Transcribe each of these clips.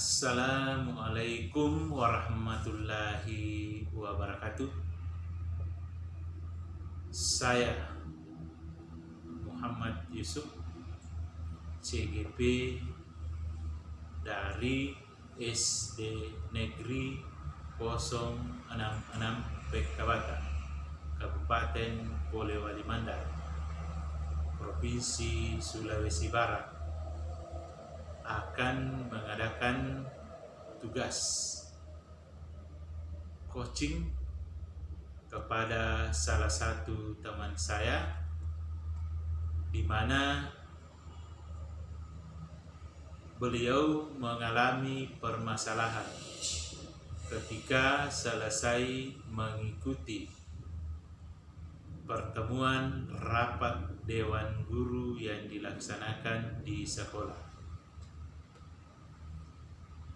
Assalamualaikum warahmatullahi wabarakatuh. Saya Muhammad Yusuf, CGP dari SD Negeri 066 Pekabata, Kabupaten Polewali Mandar, Provinsi Sulawesi Barat, akan mengadakan tugas coaching kepada salah satu teman saya, di mana beliau mengalami permasalahan ketika selesai mengikuti pertemuan rapat Dewan Guru yang dilaksanakan di sekolah,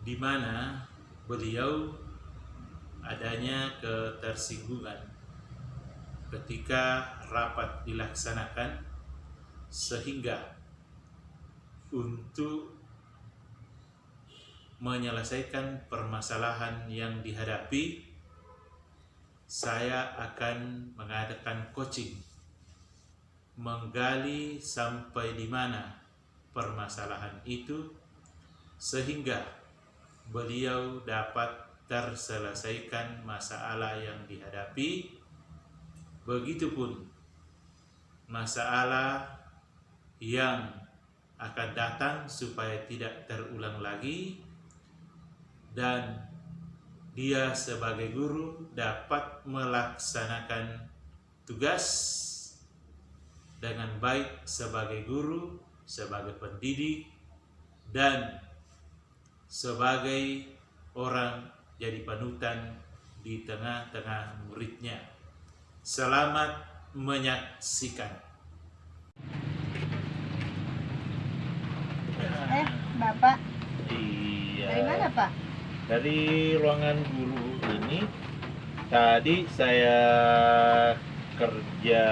di mana beliau adanya ketersinggungan ketika rapat dilaksanakan, sehingga untuk menyelesaikan permasalahan yang dihadapi, saya akan mengadakan coaching, menggali sampai di mana permasalahan itu sehingga beliau dapat terselesaikan masalah yang dihadapi. Begitupun masalah yang akan datang supaya tidak terulang lagi, dan dia sebagai guru dapat melaksanakan tugas dengan baik sebagai guru, sebagai pendidik, dan sebagai orang jadi panutan di tengah-tengah muridnya. Selamat menyaksikan. Bapak, Iya. dari mana Pak? Dari ruangan guru ini. Tadi saya kerja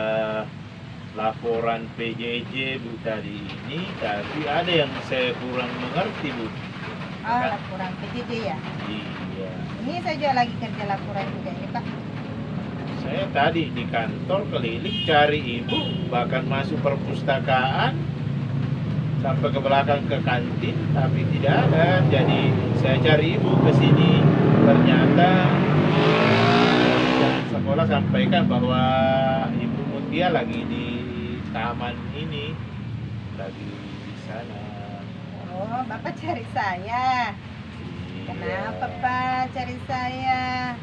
laporan PJJ Bu tadi ini, tapi ada yang saya kurang mengerti Bu. Laporan PJJ ya? Iya. Ini saya juga lagi kerja laporan juga ini Pak. Saya tadi di kantor keliling cari ibu, bahkan masuk perpustakaan sampai ke belakang ke kantin, tapi tidak ada. Jadi saya cari ibu ke sini, ternyata sekolah sampaikan bahwa Ibu Mutia lagi di taman ini, lagi di sana. Oh, Bapak cari saya. Kenapa Pak cari saya?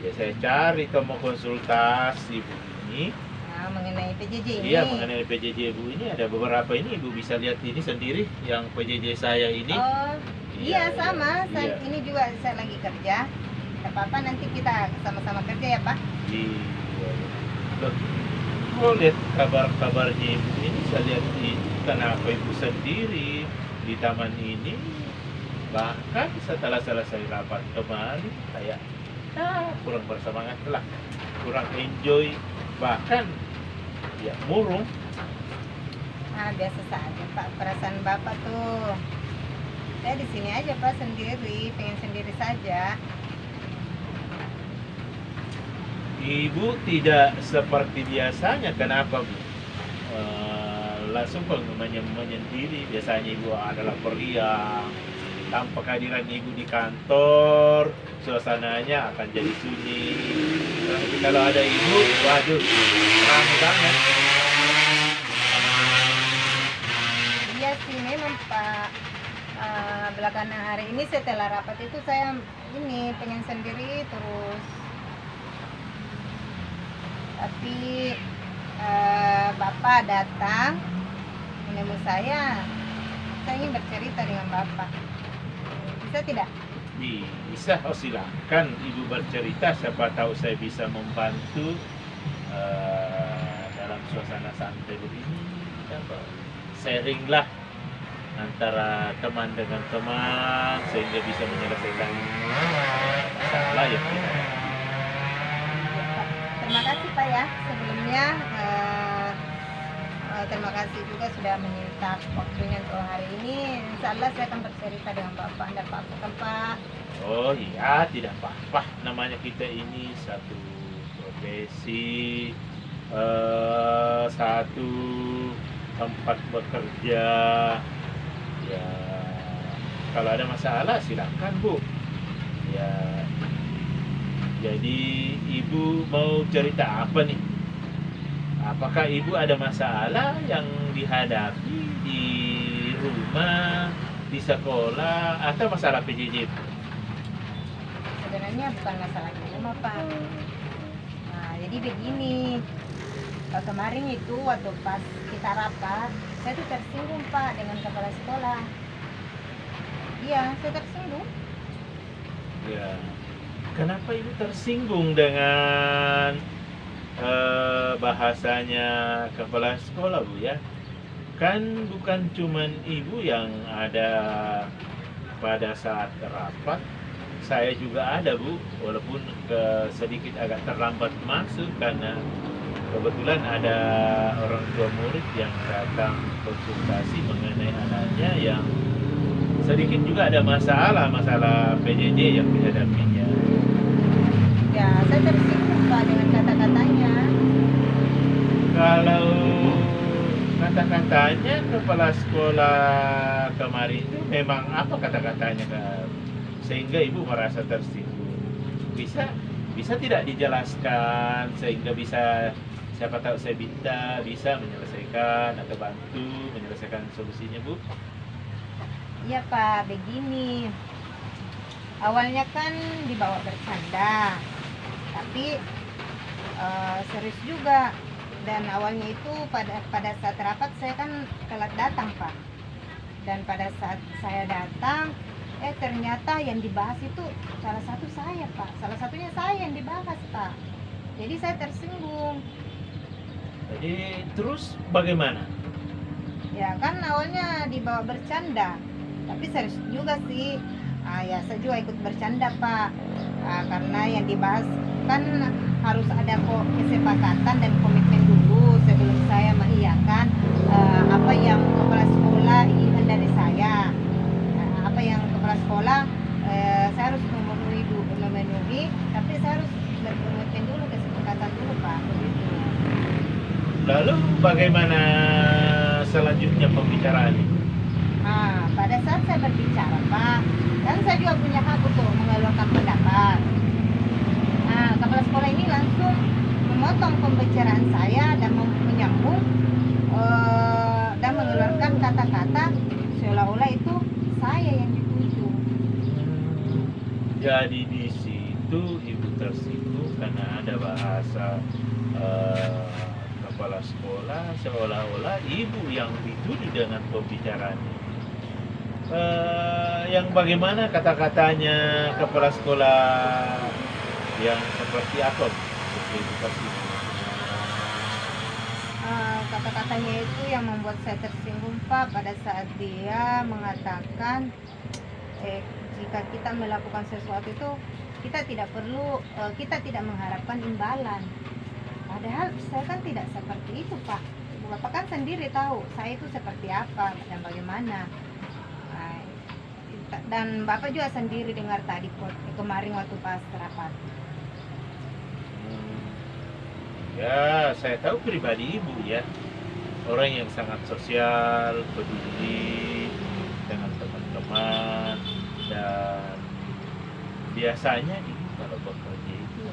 Ya saya cari, mau konsultasi Bu ini. Mengenai PJJ ini? Iya, mengenai PJJ Bu ini ada beberapa ini, Ibu bisa lihat ini sendiri yang PJJ saya ini. Oh, iya sama. Iya. Ini juga saya lagi kerja. Tidak apa-apa, nanti kita sama-sama kerja ya Pak. Iya. Loh, kok lihat kabar-kabarnya Ibu ini, saya lihat ini, kenapa Ibu sendiri di taman ini? Bahkan setelah selesai rapat kemarin, kayak kurang bersemangat lah, kurang enjoy, bahkan ya murung. Biasa saja Pak, perasaan Bapak tuh. Saya di sini aja Pak, sendiri, pengen sendiri saja. Ibu tidak seperti biasanya, kenapa Bu? Langsung menyendiri. Biasanya Ibu adalah periang. Tanpa kehadiran Ibu di kantor, suasananya akan jadi sunyi. Tapi kalau ada Ibu, waduh, ramai banget. Iya sih memang Pak. Belakangan hari ini setelah rapat itu saya ini pengen sendiri terus. Tapi Bapak datang menemui saya ingin bercerita dengan Bapak. Bisa tidak? Bisa, oh silakan Ibu bercerita, siapa tahu saya bisa membantu dalam suasana santai begini. Sharing lah antara teman dengan teman sehingga bisa menyelesaikan masalah yang kita hadapi. Terima kasih Pak ya sebelumnya. Terima kasih kasih juga sudah menyita waktunya untuk hari ini. Insya Allah saya akan bercerita dengan Bapak. Anda apa-apa kan Pak? Oh iya, tidak apa-apa. Namanya kita ini satu profesi, satu tempat bekerja. Ya, kalau ada masalah silakan Bu. Ya, jadi Ibu mau cerita apa nih? Apakah Ibu ada masalah yang dihadapi di rumah, di sekolah, atau masalah PJJ? Sebenarnya bukan masalah di rumah Pak. Nah jadi begini, kemarin itu waktu pas kita rapat, saya tuh tersinggung Pak dengan kepala sekolah. Iya, saya tersinggung. Ya, kenapa Ibu tersinggung dengan bahasanya kepala sekolah Bu ya? Kan bukan cuman Ibu yang ada pada saat rapat, saya juga ada Bu, walaupun sedikit agak terlambat masuk karena kebetulan ada orang tua murid yang datang konsultasi mengenai anaknya yang sedikit juga ada masalah PJJ yang dihadapinya. Ya, saya tersinggung Pak dengan kata-katanya. Kalau kata-katanya kepala sekolah kemarin itu memang apa kata-katanya Kak? Sehingga Ibu merasa tersinggung. Bisa tidak dijelaskan sehingga bisa, siapa tahu saya bisa menyelesaikan atau bantu menyelesaikan solusinya Bu? Iya Pak, begini. Awalnya kan dibawa bercanda, tapi serius juga. Dan awalnya itu pada saat rapat saya kan telat datang Pak. Dan pada saat saya datang, ternyata yang dibahas itu salah satu saya Pak. Salah satunya saya yang dibahas Pak. Jadi saya tersinggung. Jadi terus bagaimana? Ya kan awalnya dibawa bercanda, tapi serius juga sih. Ya saya juga ikut bercanda Pak. Karena yang dibahas kan harus ada kesepakatan dan komitmen dulu sebelum saya mengiyakan apa yang kepala sekolah inginkan dari saya. Apa yang kepala sekolah saya harus memenuhi, tapi saya harus berkomitmen dulu, kesepakatan dulu Pak. Begitu. Lalu bagaimana selanjutnya pembicaraan ini? Pada saat saya berbicara Pak, kan saya juga punya hak untuk mengeluarkan pendapat. Kepala sekolah ini langsung memotong pembicaraan saya dan menyambung dan mengeluarkan kata-kata seolah-olah itu saya yang dituju. Jadi di situ Ibu tersinggung karena ada bahasa kepala sekolah seolah-olah Ibu yang dituju dengan pembicaraan ini. Yang bagaimana kata-katanya kepala sekolah yang seperti apa? Kata-katanya itu yang membuat saya tersinggung Pak, pada saat dia mengatakan jika kita melakukan sesuatu itu kita tidak mengharapkan imbalan. Padahal saya kan tidak seperti itu Pak. Bapak kan sendiri tahu saya itu seperti apa dan bagaimana. Dan Bapak juga sendiri dengar tadi kemarin waktu pas rapat. Ya, saya tahu pribadi Ibu ya, orang yang sangat sosial, peduli dengan teman-teman, dan biasanya Ibu kalau bekerja itu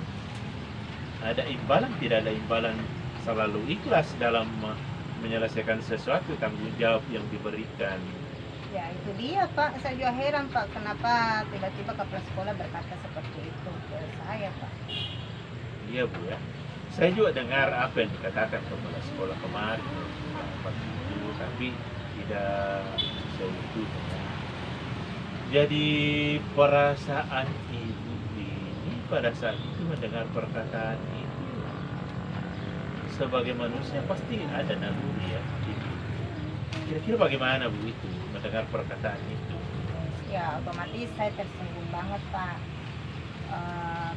ada imbalan, tidak ada imbalan, selalu ikhlas dalam menyelesaikan sesuatu, tanggung jawab yang diberikan. Ya itu dia Pak, saya juga heran Pak, kenapa tiba-tiba kepala sekolah berkata seperti itu ke saya Pak. Iya Bu ya, saya juga dengar apa yang dikatakan kepala sekolah kemarin, tapi tidak seutuhnya. Jadi perasaan Ibu ini pada saat itu mendengar perkataan itu, sebagai manusia pasti ada naluri ya. Kira-kira bagaimana Bu itu mendengar perkataan itu? Ya otomatis saya tersinggung banget Pak.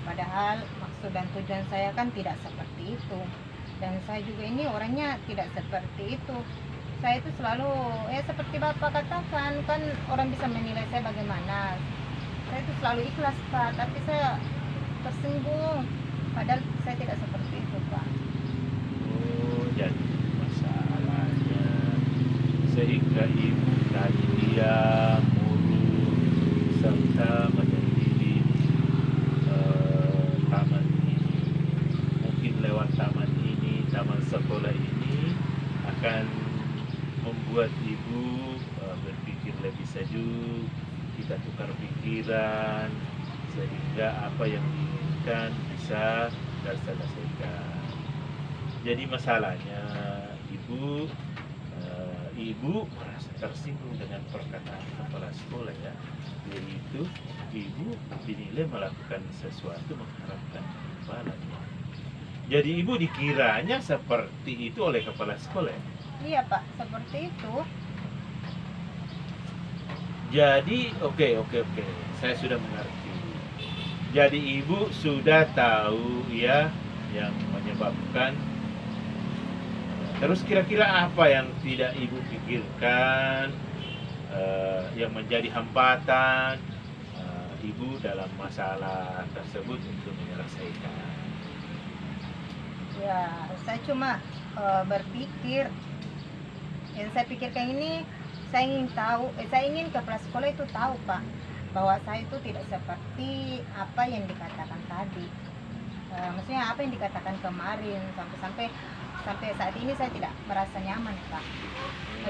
Padahal maksud dan tujuan saya kan tidak seperti itu, dan saya juga ini orangnya tidak seperti itu. saya itu selalu ya seperti Bapak katakan, kan orang bisa menilai saya bagaimana. Saya itu selalu ikhlas Pak, tapi saya tersinggung. Padahal saya tidak seperti itu Pak. Oh, jadi masalahnya sehingga ibu tadi diam, murung, serta menyendiri taman ini. Mungkin lewat taman ini, taman sekolah ini akan membuat ibu berpikir lebih sejuk, kita tukar pikiran sehingga apa yang diinginkan bisa terselesaikan. Jadi masalahnya ibu merasa tersinggung dengan perkataan kepala sekolah ya, yaitu ibu dinilai melakukan sesuatu mengharapkan imbalannya. Jadi ibu dikiranya seperti itu oleh kepala sekolah ya? Iya Pak, seperti itu. Jadi oke, saya sudah mengerti. Jadi ibu sudah tahu ya yang menyebabkan. Terus kira-kira apa yang tidak ibu pikirkan yang menjadi hambatan ibu dalam masalah tersebut untuk menyelesaikan? Ya, saya cuma berpikir, yang saya pikirkan ini, saya ingin kepala sekolah itu tahu Pak, bahwa saya itu tidak seperti apa yang dikatakan tadi. Maksudnya apa yang dikatakan kemarin, sampai saat ini saya tidak merasa nyaman Pak.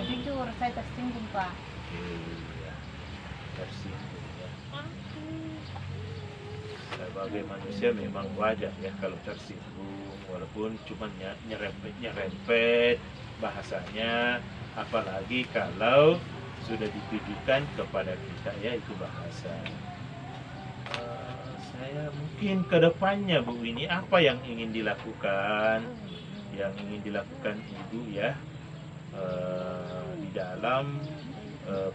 Jujur saya tersinggung Pak. Iya, tersinggung ya. Sebagai manusia memang wajar ya kalau tersinggung, walaupun cuma nyerempet bahasanya, apalagi kalau sudah ditujukan kepada kita ya itu bahasa. Saya mungkin ke depannya Bu, ini apa yang ingin dilakukan ibu ya di dalam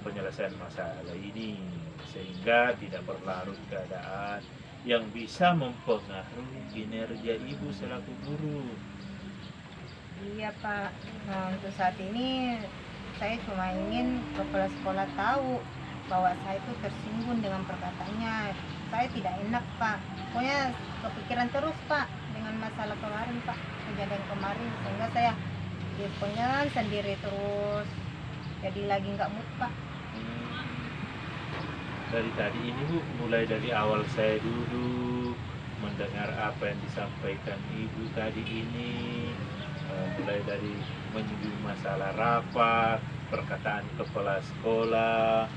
penyelesaian masalah ini, sehingga tidak berlarut keadaan yang bisa mempengaruhi kinerja ibu selaku guru. Iya Pak, untuk saat ini saya cuma ingin kepala sekolah tahu bahwa saya itu tersinggung dengan perkataannya. Saya tidak enak Pak, pokoknya kepikiran terus Pak dengan masalah kemarin Pak, kejadian kemarin, sehingga saya pokoknya sendiri terus, jadi lagi nggak mood Pak. Dari tadi ini Bu, mulai dari awal saya duduk mendengar apa yang disampaikan ibu tadi ini, mulai dari menyinggung masalah rapat, perkataan kepala sekolah,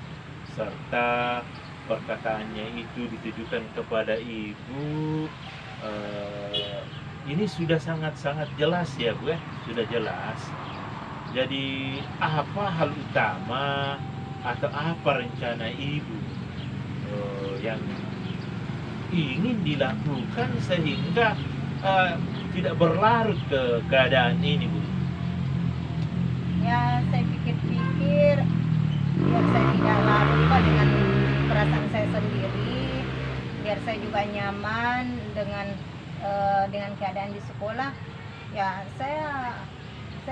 serta perkataannya itu ditujukan kepada ibu, ini sudah sangat-sangat jelas ya Bu ya, sudah jelas. Jadi apa hal utama atau apa rencana ibu yang ingin dilakukan sehingga tidak berlarut ke keadaan ini Bu? Ya saya pikir-pikir biar saya tidak larut Pak dengan perasaan saya sendiri, biar saya juga nyaman dengan keadaan di sekolah. Ya saya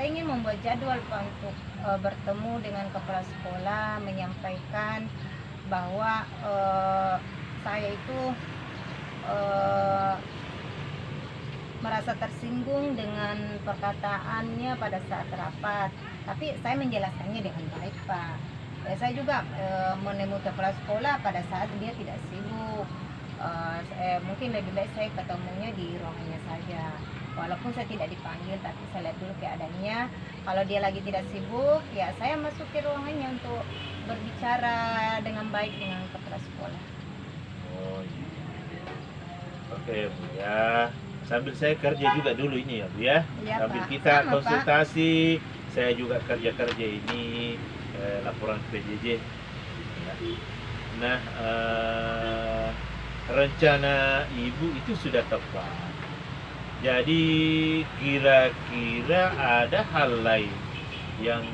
ingin membuat jadwal Pak untuk bertemu dengan kepala sekolah, menyampaikan bahwa saya itu merasa tersinggung dengan perkataannya pada saat rapat, tapi saya menjelaskannya dengan baik Pak. Ya, saya juga menemui kepala sekolah pada saat dia tidak sibuk. Mungkin lebih baik saya ketemunya di ruangannya saja, walaupun saya tidak dipanggil, tapi saya lihat dulu keadaannya. Kalau dia lagi tidak sibuk, ya saya masuk ke ruangannya untuk berbicara dengan baik dengan kepala sekolah. Oh iya. Oke Bu ya, sambil saya kerja juga dulu ini ya Bu ya, Iya, sambil Pak. kita Sama, konsultasi, saya juga kerja ini laporan PJJ ya. Nah rencana ibu itu sudah tepat. Jadi kira-kira ada hal lain yang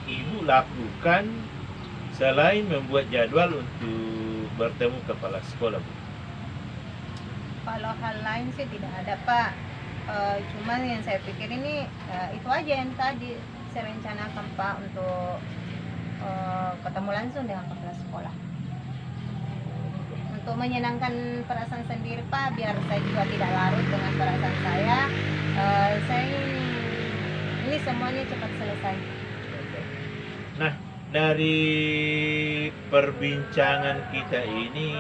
ibu lakukan selain membuat jadwal untuk bertemu kepala sekolah Bu? Kalau hal lain sih tidak ada Pak. Cuman yang saya pikir ini itu aja yang tadi saya rencanakan Pak untuk ketemu langsung dengan kepala sekolah. Untuk menyenangkan perasaan sendiri Pak, biar saya juga tidak larut dengan perasaan saya. Saya ini semuanya cepat selesai. Nah, dari perbincangan kita ini,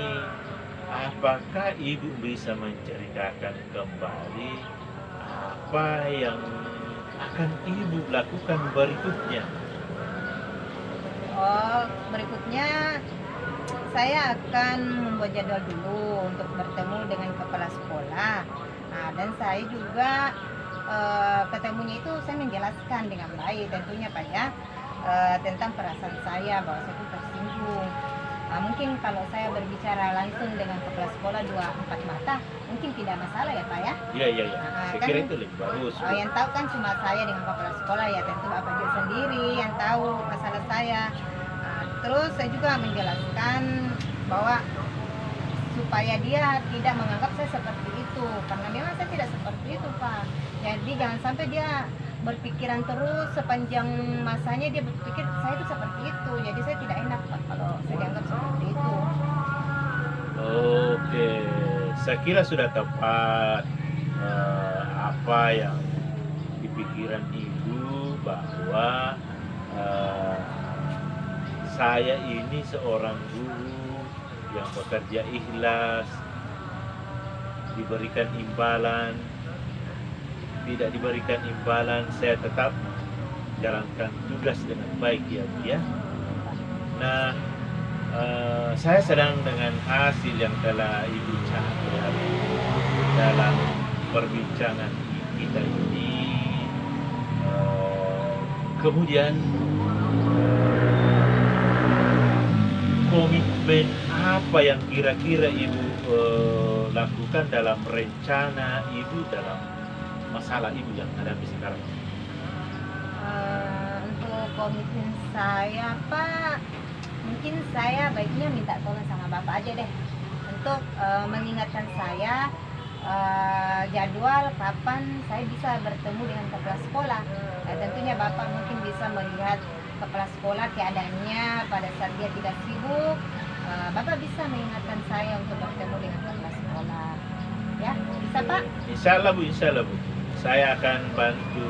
apakah Ibu bisa menceritakan kembali apa yang akan Ibu lakukan berikutnya? Oh, berikutnya saya akan membuat jadwal dulu untuk bertemu dengan kepala sekolah. Nah, dan saya juga ketemunya itu saya menjelaskan dengan baik tentunya Pak ya, tentang perasaan saya bahwa saya itu tersinggung. Nah, mungkin kalau saya berbicara langsung dengan kepala sekolah 24 mata mungkin tidak masalah ya Pak ya. Iya. Saya Kan, kira itu lebih bagus. yang tahu kan cuma saya dengan kepala sekolah ya, tentu Bapak juga sendiri yang tahu masalah saya. Nah, terus saya juga menjelaskan bahwa supaya dia tidak menganggap saya seperti itu, karena memang saya tidak seperti itu Pak. Jadi jangan sampai dia berpikiran terus sepanjang masanya dia berpikir saya itu seperti itu. Jadi saya tidak enak Pak kalau saya dianggap seperti itu. Oke, saya kira sudah tepat apa yang di pikiran Ibu, bahwa saya ini seorang guru yang bekerja ikhlas, diberikan imbalan, tidak diberikan imbalan, saya tetap jalankan tugas dengan baik ya Bu ya. Nah, saya sedang dengan hasil yang telah Ibu catat dalam perbincangan kita ini. Kemudian komitmen apa yang kira-kira Ibu lakukan dalam rencana Ibu dalam masalah Ibu yang hadapi sekarang? Untuk komitmen saya Pak, mungkin saya baiknya minta tolong sama Bapak aja deh untuk mengingatkan saya jadwal kapan saya bisa bertemu dengan kepala sekolah. Tentunya Bapak mungkin bisa melihat kepala sekolah keadaannya pada saat dia tidak sibuk. Bapak bisa mengingatkan saya untuk bertemu dengan kepala sekolah. Ya, bisa Pak? Insya Allah Bu. Saya akan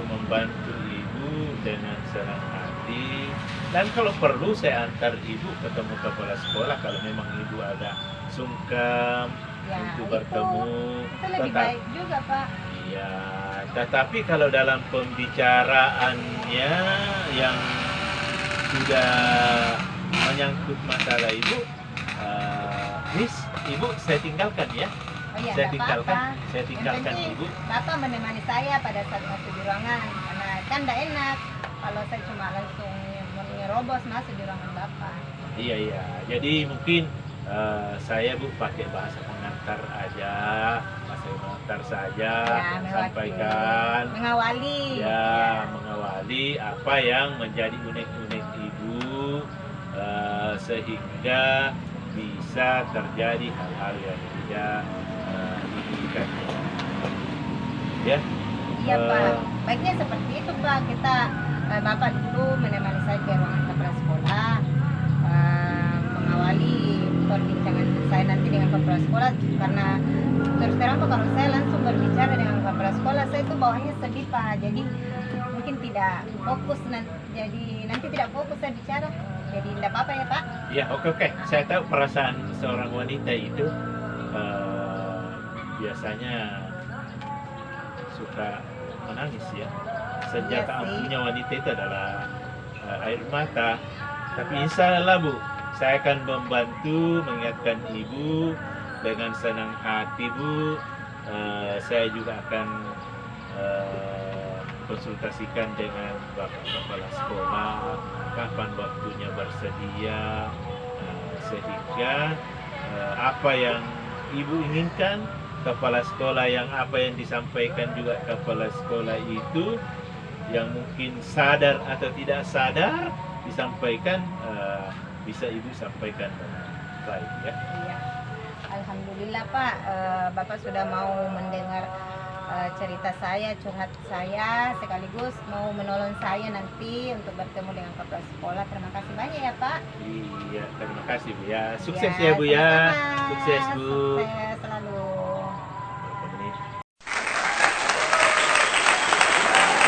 membantu Ibu dengan senang hati. Dan kalau perlu saya antar Ibu ketemu kepala sekolah kalau memang Ibu ada sungkem Ya, untuk bertemu. itu lebih baik juga Pak. Iya, tetapi kalau dalam pembicaraannya yang sudah menyangkut masalah Ibu, Miss, Ibu saya tinggalkan ya. Oh iya, Saya nggak tinggalkan, apa-apa. saya Yang tinggalkan penting Ibu. Bapak menemani saya pada saat masuk di ruangan, karena kan tidak enak kalau saya cuma langsung menerobos masuk di ruangan Bapak. Iya. Jadi mungkin saya Bu pakai bahasa pengantar aja, saja, sampaikan, mengawali. mengawali apa yang menjadi unek-unek Ibu, sehingga bisa terjadi hal-hal yang tidak diinginkannya. Ya. Iya Pak, baiknya seperti itu Pak. Bapak dulu menemani saya ke ruangan kepala sekolah, mengawali perbincangan saya nanti dengan kepala sekolah, karena terus terang Pak, kalau saya langsung berbicara dengan kepala sekolah saya itu bawaannya sedih Pak. Jadi mungkin tidak fokus nanti tidak fokus saya bicara. Jadi tidak apa-apa ya Pak. Ya, oke. Saya tahu perasaan seorang wanita itu biasanya suka menangis ya. Senjata ampuhnya wanita itu adalah air mata. Tapi insya Allah Bu, saya akan membantu mengingatkan Ibu dengan senang hati Bu. Saya juga akan konsultasikan dengan Bapak Kepala Sekolah kapan waktunya bersedia, sehingga apa yang Ibu inginkan Kepala Sekolah, yang apa yang disampaikan juga Kepala Sekolah itu, yang mungkin sadar atau tidak sadar disampaikan, bisa Ibu sampaikan dengan baik ya. Iya. Alhamdulillah Pak, Bapak sudah mau mendengar cerita saya, curhat saya, sekaligus mau menolong saya nanti untuk bertemu dengan kepala sekolah. Terima kasih banyak ya Pak. Iya, terima kasih Bu ya. Sukses ya Bu ya. Sama-sama. Sukses Bu. Sukses selalu.